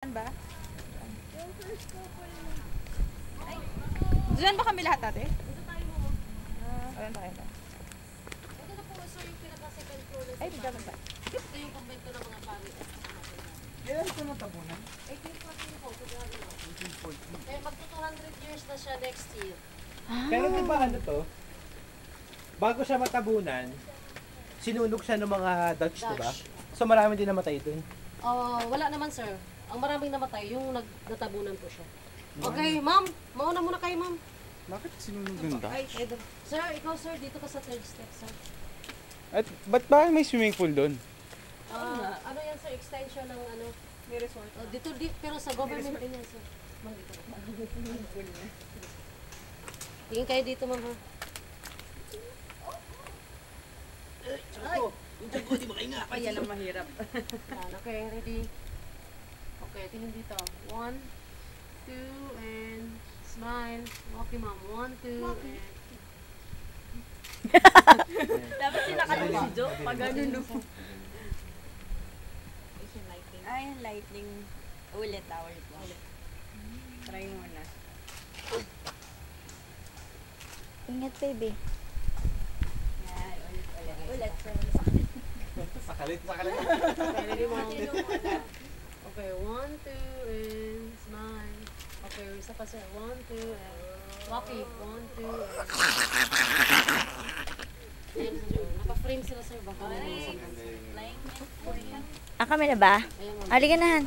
Ba? Diyan ba kami lahat ate? Dito tayo mo. Ayan tayo. Ito na po sir yung pinaka-second floor na Ay, bigyan ba? Ito yung kumbento ng mga pari. Kailan ito natabunan? 1814 po. Kaya magto 200 years na siya next year. Pero di ba ano to? Bago siya matabunan, sinunog siya ng mga Dutch, di ba? Dutch. So marami din namatay dun. Wala naman sir. Ang maraming namatay, yung natabunan po siya. Okay, ma'am. Mauna muna kayo, ma'am. Bakit sinunog yung Dutch? Sir, ikaw sir, dito ka sa third step, sir. At ba't ba may swimming pool doon? Ano yan sir, extension ng ano? May resort. Dito, pero sa government din yan sir. Ma'am, dito ka. Tingin kayo dito, ma'am ha. Ayan ang mahirap. Yan, okay, ready? Okay, tingin dito. 1, 2, and smile. Okay, ma'am. 1, 2, and... Dapat sinakalong si Jo. Pag ganun no. Ay, lightning. Ulit. Try muna. Ingat, baby. Yan, ulit. Sakalit. Ready, ma'am? Okay, 1, 2, and smile. Okay, isa pa sir. 1, 2, and... Walkie. 1, 2, and... Ayan, sir. Naka-frame sila sir. Baka may mga Kami na ba? Ayan, ma'am. Halika na, Han.